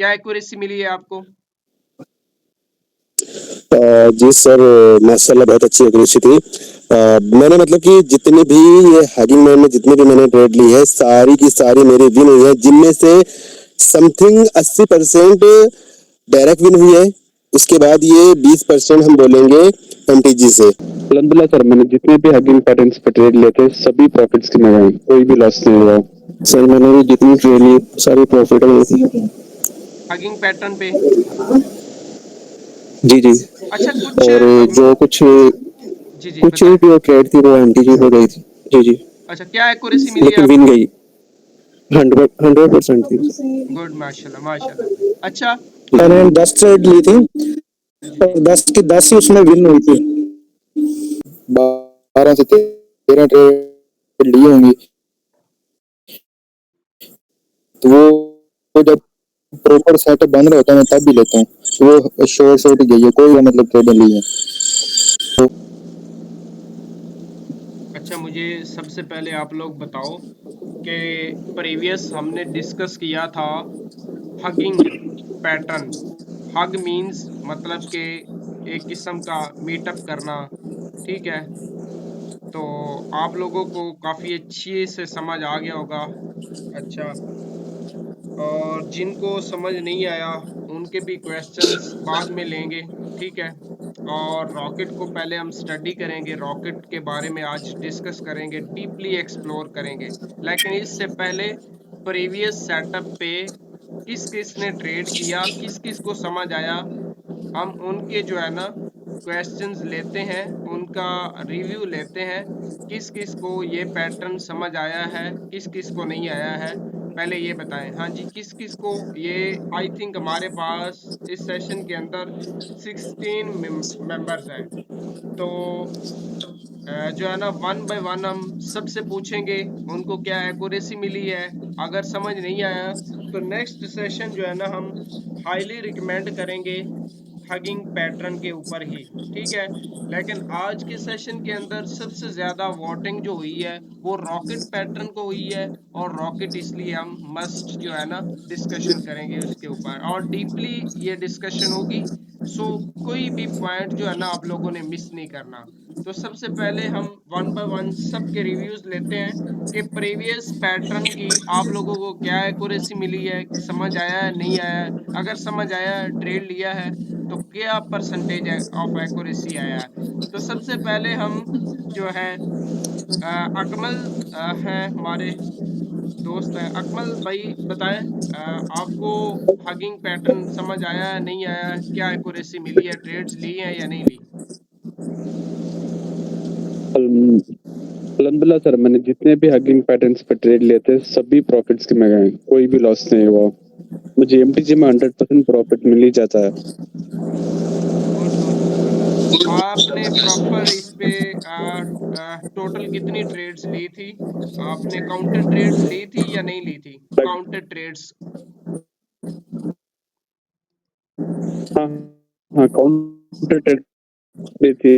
क्या एक्यूरेसी मिली है आपको? जी सर, माशाल्लाह बहुत अच्छी एक्यूरेसी थी। मैंने मतलब कि जितनी भी ये हगिंग मैन में जितनी भी मैंने ट्रेड ली है सारी की सारी मेरी विन हुई है, जिनमें से समथिंग 80% डायरेक्ट विन हुई है। उसके बाद ये 20% हम बोलेंगे एमटीजी से। अल्हम्दुलिल्लाह सर, मैंने जितने भी हगिंग पैटर्न्स पे ट्रेड लिए थे सभी प्रॉफिट्स की में गए, कोई भी लॉस नहीं हुआ। सर मैंने भी जितनी ट्रेड ली सारी प्रॉफिटेबल थी। हगिंग पैटर्न पे? जी जी। अच्छा कुछ और जो कुछ जी जी कुछ बताएं। जो ट्रेड थी वो एमटीजी हो गई थी। जी जी। अच्छा क्या एक्यूरेसी मिली है लेकिन विन आपको? गई 100% थी। गुड, माशाल्लाह माशाल्लाह। अच्छा मैंने 10 ट्रेड ली थी जी और जी 10 की 10 ही उसमें विन हुई थी। 12 से 13 ट्रेड ली होंगी, तो वो जब प्रॉपर सेटअप बन रहा होता है मैं तब भी लेता हूँ। वो शॉर्ट शॉर्ट गई है, कोई मतलब ट्रेड नहीं ली है। तो अच्छा मुझे सबसे पहले आप लोग बताओ कि प्रीवियस हमने डिस्कस किया था हगिंग पैटर्न। हग मीन्स मतलब कि एक किस्म का मीटअप करना, ठीक है? तो आप लोगों को काफ़ी अच्छे से समझ आ गया होगा। अच्छा, और जिनको समझ नहीं आया उनके भी क्वेश्चंस बाद में लेंगे, ठीक है? और रॉकेट को पहले हम स्टडी करेंगे, रॉकेट के बारे में आज डिस्कस करेंगे, डीपली एक्सप्लोर करेंगे। लेकिन इससे पहले प्रीवियस सेटअप पे किस किस ने ट्रेड किया, किस किस को समझ आया, हम उनके जो है ना क्वेश्चंस लेते हैं, उनका रिव्यू लेते हैं। किस किस को ये पैटर्न समझ आया है, किस किस को नहीं आया है, पहले ये बताएं। हाँ जी, किस किस को ये आई थिंक हमारे पास इस सेशन के अंदर 16 मेंबर्स हैं। तो जो है ना वन बाय वन हम सबसे पूछेंगे उनको क्या एक्यूरेसी मिली है। अगर समझ नहीं आया तो नेक्स्ट सेशन जो है ना हम हाईली रिकमेंड करेंगे हगिंग पैटर्न के ऊपर ही, ठीक है? लेकिन आज के सेशन के अंदर सबसे ज्यादा वोटिंग जो हुई है वो रॉकेट पैटर्न को हुई है, और रॉकेट इसलिए हम मस्ट जो है ना डिस्कशन करेंगे उसके ऊपर, और डीपली ये डिस्कशन होगी। सो कोई भी पॉइंट जो है ना आप लोगों ने मिस नहीं करना। तो सबसे पहले हम वन बाय वन सबके रिव्यूज लेते हैं कि प्रीवियस पैटर्न की आप लोगों को क्या एक्यूरेसी मिली है, समझ आया है नहीं आया है। अगर समझ आया है, ट्रेड लिया है, तो क्या परसेंटेज ऑफ एक्यूरेसी आया है। तो सबसे पहले हम जो है अकमल हैं हमारे दोस्त हैं। अकमल भाई बताएं, आपको हगिंग पैटर्न समझ आया है नहीं आया है, क्या एक्यूरेसी मिली है, ट्रेड्स ली हैं या नहीं ली? अल्हम्दुलिल्लाह सर, मैंने जितने भी हगिंग पैटर्न्स पे ट्रेड लिए थे सभी प्रॉफिट्स के में गए, कोई भी लॉस नहीं हुआ। मुझे एमटीजी में 100% प्रॉफिट मिल ही जाता है। गुड गुड, जबरदस्त। आपने प्रॉपर इस पे टोटल कितनी ट्रेड्स ली थी? आपने काउंटर ट्रेड्स ली थी या नहीं ली थी? Counter trades? हाँ हाँ, काउंटर ट्रेड ली थी।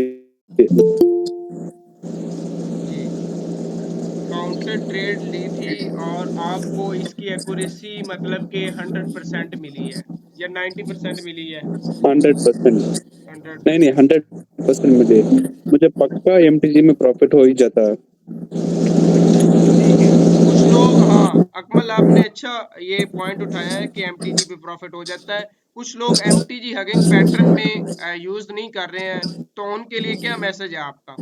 जी, काउंटर ट्रेड ली थी, और आपको इसकी एक्यूरेसी मतलब कि 100% मिली है या 90% मिली है? 100%। नहीं नहीं, 100%। 100% मुझे मुझे पक्का एमटीजी में प्रॉफिट हो ही जाता है। ठीक है। कुछ लोग, हाँ अकमल आपने अच्छा ये पॉइंट उठाया है कि एमटीजी पे प्रॉफिट हो जाता है। कुछ लोग एमटीजी हगिंग पैटर्न में यूज नहीं कर रहे हैं, तो उनके लिए क्या मैसेज है आपका?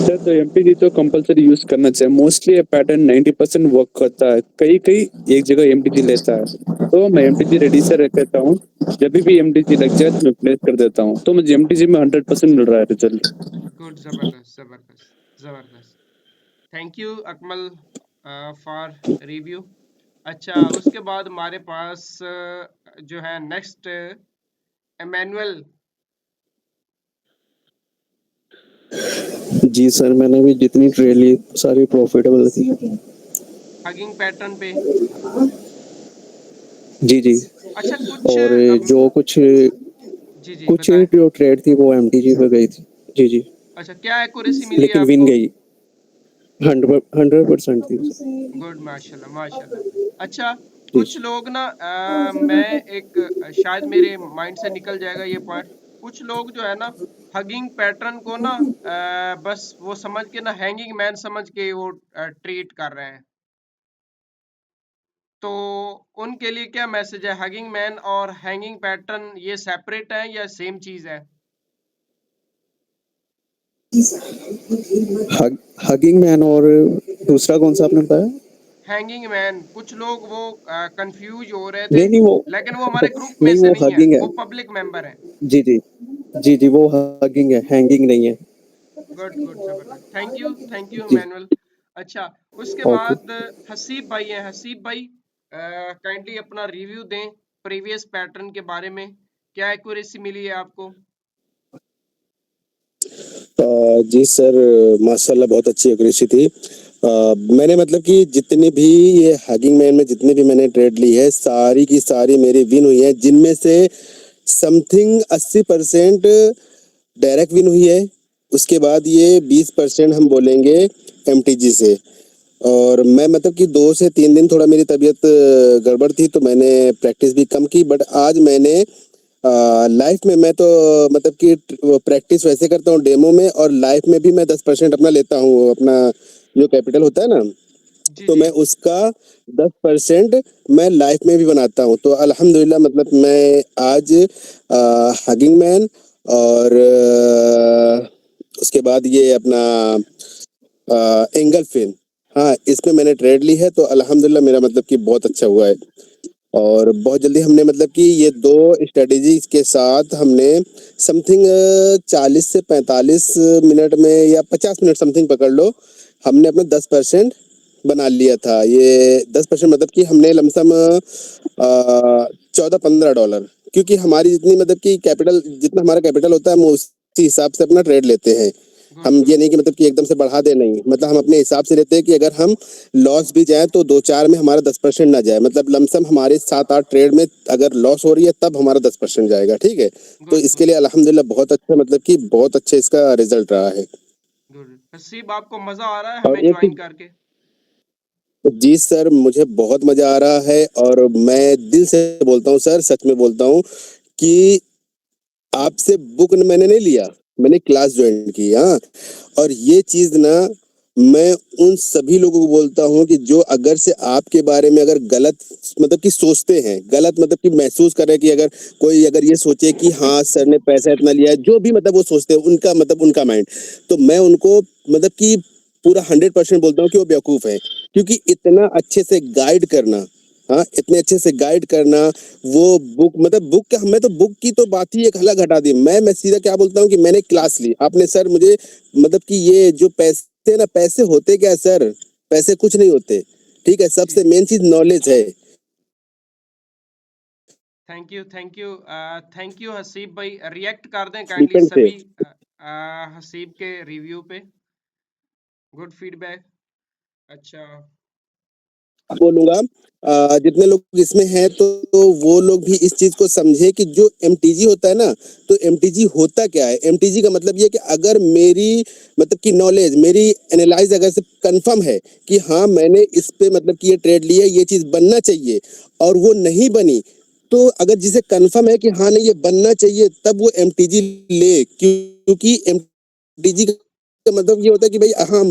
सर तो एमटीजी तो कंपलसरी यूज करना चाहिए। मोस्टली ये पैटर्न 90% वर्क करता है, कई कई एक जगह एमटीजी लेता है, तो मैं एमटीजी रेडी से रख देता हूँ। जब भी एमटीजी लग जाए तो मैं प्लेस कर देता हूँ, तो मुझे एमटीजी में 100% मिल रहा है रिजल्ट। गुड, जबरदस्त जबरदस्त जबरदस्त। Thank you Akmal for review. अच्छा उसके बाद हमारे पास जो है नेक्स्ट एमेनुअल। जी सर, मैंने भी जितनी ट्रेड ली सारी प्रॉफिटेबल थी। हगिंग पैटर्न पे? जी जी। अच्छा कुछ और जो कुछ जी जी कुछ बताएं। जो ट्रेड थी वो एमटीजी पे गई थी। जी जी। अच्छा क्या एक्यूरेसी मिली है लेकिन विन आपको? गई 100% थी सर। गुड, माशाल्लाह माशाल्लाह। अच्छा, जी। कुछ लोग ना मैं एक शायद मेरे माइंड से निकल जाएगा ये पॉइंट। कुछ लोग जो है ना हगिंग पैटर्न को ना बस वो समझ के ना हैंगिंग मैन समझ के वो ट्रीट कर रहे हैं। तो उनके लिए क्या मैसेज है? हगिंग मैन और हैंगिंग पैटर्न ये सेपरेट है या सेम चीज है? हगिंग मैन और दूसरा कौन सा आपने बताया? हैंगिंग मैन, कुछ लोग वो कंफ्यूज हो रहे थे, नहीं नहीं वो लेकिन वो हमारे ग्रुप में नहीं से वो नहीं है, हगिंग है। वो पब्लिक मेंबर है। जी जी जी जी वो हगिंग है, हैंगिंग नहीं है। गुड गुड, जबरदस्त, थैंक यू जी। मैनुअल। अच्छा, उसके ओके। बाद हसीब भाई हैं। हसीब भाई काइंडली अपना रिव्यू दें प्रीवियस पैटर्न के बारे में, क्या एक्यूरेसी मिली है आपको? जी सर, माशाल्लाह बहुत अच्छी एक्यूरेसी थी। मैंने मतलब कि जितनी भी ये हगिंग मैन में जितनी भी मैंने ट्रेड ली है सारी की सारी मेरी विन हुई है, जिनमें से समथिंग 80% डायरेक्ट विन हुई है। उसके बाद ये 20% हम बोलेंगे एमटीजी से। और मैं मतलब कि 2 से 3 दिन थोड़ा मेरी तबीयत गड़बड़ थी तो मैंने प्रैक्टिस भी कम की, बट आज मैंने लाइफ में मैं तो मतलब कि प्रैक्टिस वैसे करता हूँ डेमो में, और लाइफ में भी मैं 10% अपना लेता हूँ, अपना जो कैपिटल होता है ना, जी तो जी। मैं उसका 10% मैं लाइफ में भी बनाता हूँ। तो अल्हम्दुलिल्लाह मतलब मैं आज हगिंग मैन और उसके बाद ये अपना एंगल फिन, हाँ इसमें मैंने ट्रेड ली है, तो अल्हम्दुलिल्लाह मेरा मतलब कि बहुत अच्छा हुआ है। और बहुत जल्दी हमने मतलब कि ये दो स्ट्रेटेजीज के साथ हमने समथिंग 40 से 45 मिनट में या 50 मिनट समथिंग पकड़ लो, हमने अपना 10% बना लिया था। ये 10% मतलब कि हमने लमसम 14-15 डॉलर, क्योंकि हमारी जितनी मतलब कि कैपिटल जितना हमारा कैपिटल होता है हम उसी हिसाब से अपना ट्रेड लेते हैं। गुड हम ये गुड। नहीं कि मतलब कि एकदम से बढ़ा दे, नहीं मतलब हम अपने हिसाब से लेते हैं कि अगर हम लॉस भी जाए तो 2-4 में हमारा 10% ना जाए, मतलब लमसम हमारे 7-8 ट्रेड में अगर लॉस हो रही है तब हमारा 10% जाएगा, ठीक है। तो गुड इसके गुड लिए अल्हम्दुलिल्लाह बहुत अच्छा मतलब कि बहुत अच्छा इसका रिजल्ट रहा है। गुड। हसीब, आपको मजा आ रहा है और हमें एक ज्वाइन चीज, करके? जी सर मुझे बहुत मजा आ रहा है, और मैं दिल से बोलता हूँ सर, सच में बोलता हूँ कि आपसे बुक मैंने नहीं लिया, मैंने क्लास ज्वाइन की, हाँ। और ये चीज ना मैं उन सभी लोगों को बोलता हूँ कि जो अगर से आपके बारे में अगर गलत मतलब कि सोचते हैं, गलत मतलब कि महसूस कर रहे हैं कि अगर कोई अगर ये सोचे कि हाँ सर ने पैसा इतना लिया है, जो भी मतलब वो सोचते हैं उनका मतलब उनका माइंड, तो मैं उनको मतलब कि पूरा 100% बोलता हूँ कि वो बेवकूफ है। क्योंकि इतना अच्छे से गाइड करना, हाँ इतने अच्छे से गाइड करना, वो बुक मतलब बुक का, मैं तो बुक की तो बात ही एक अलग हटा दी। मैं सीधा क्या बोलता हूँ कि मैंने क्लास ली, आपने सर मुझे मतलब कि ये जो पैसे ना, पैसे होते क्या है सर, पैसे कुछ नहीं होते, ठीक है, जी, सबसे मेन चीज नॉलेज है। Thank you thank you. Thank you Haseeb भाई, रिएक्ट कर दें काइंडली फ्रीक्वेंट पे सभी हसीब के रिव्यू पे। Good feedback. अच्छा। बोलूंगा जितने लोग इसमें हैं तो वो लोग भी इस चीज को समझे कि जो एमटीजी होता है ना, तो एमटीजी होता क्या है। एमटीजी का मतलब ये कि अगर मेरी मतलब कि नॉलेज मेरी एनालाइज अगर से कंफर्म है कि हाँ मैंने इस पे मतलब कि ये ट्रेड लिया, ये चीज बनना चाहिए, और वो नहीं बनी, तो अगर जिसे कंफर्म है कि हाँ नहीं ये बनना चाहिए, तब वो एमटीजी ले। क्योंकि एमटीजी का मतलब ये होता है कि भाई हाँ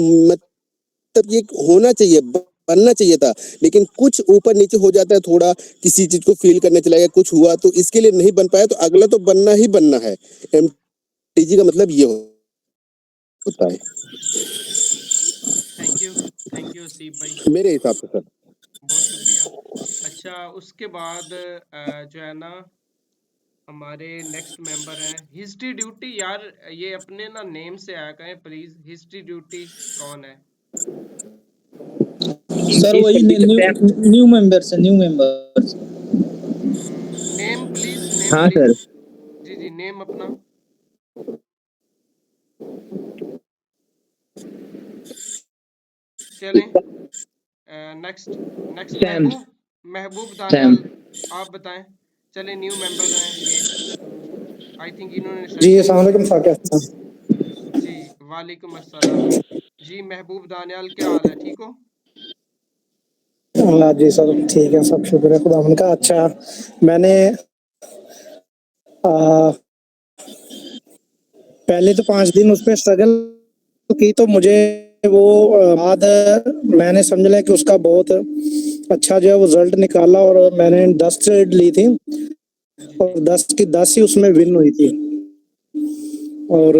तब ये होना चाहिए, बनना चाहिए था, लेकिन कुछ ऊपर नीचे हो जाता है थोड़ा, किसी चीज को फील करने चला गया, कुछ हुआ तो इसके लिए नहीं बन पाया, तो अगला तो बनना ही बनना है। एमटीजी का मतलब ये होता है थैंक यू हसीब भाई, मेरे हिसाब से सर। बहुत शुक्रिया। अच्छा, उसके बाद जो है ना हमारे नेक्स्ट मेंबर हैं हिस्ट्री ड्यूटी। यार ये अपने ना नेम से आया करें प्लीज, हिस्ट्री ड्यूटी कौन है? सर वही न्यू न्यू मेंबर्स है, new members. Name please, name हाँ प्लीज। सर। जी जी, नेम अपना। चलें, नेक्स्ट नेक्स्ट सैम। महबूब, महबूब सैम। दानियाल, आप बताएं। चलें, न्यू मेंबर हैं ये, आई थिंक इन्होंने जी सेशन। अस्सलाम वालेकुम सर, कैसे हैं? जी, वालेकुम अस्सलाम। जी महबूब दानियाल, क्या हाल है, ठीक हो? हाँ जी सर, ठीक है, सब शुक्र है खुदा का। अच्छा, मैंने आ, पहले तो 5 दिन उस पर स्ट्रगल की, तो मुझे वो बाद मैंने समझ लिया कि उसका बहुत अच्छा जो है वो रिजल्ट निकाला, और मैंने 10 ट्रेड ली थी जी और 10 की 10 ही उसमें विन हुई थी। और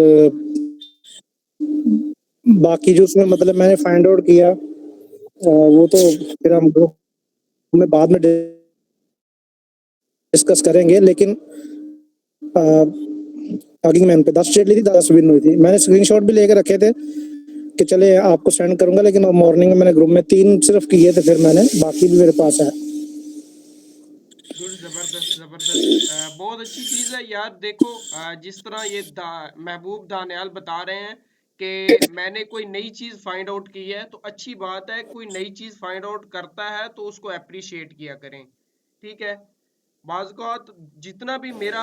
बाकी जो उसमें मतलब मैंने फाइंड आउट किया, वो तो फिर हम ग्रुप में बाद में डिस्कस करेंगे। लेकिन हगिंग मैन पे 10 ट्रेड ली थी, 10 विन हुई थी। मैंने स्क्रीनशॉट भी लेके रखे थे कि चले आपको सेंड करूंगा, लेकिन मॉर्निंग में मैंने ग्रुप में 3 सिर्फ किए थे, फिर मैंने बाकी भी मेरे पास है। गुड, जबरदस्त जबरदस्त। बहुत अच्छी चीज है यार। देखो जिस तरह ये महबूब दानियाल बता रहे हैं कि मैंने कोई नई चीज फाइंड आउट की है, तो अच्छी बात है। कोई नई चीज फाइंड आउट करता है तो उसको अप्रिशिएट किया करें, ठीक है। बाज़ औक़ात जितना भी मेरा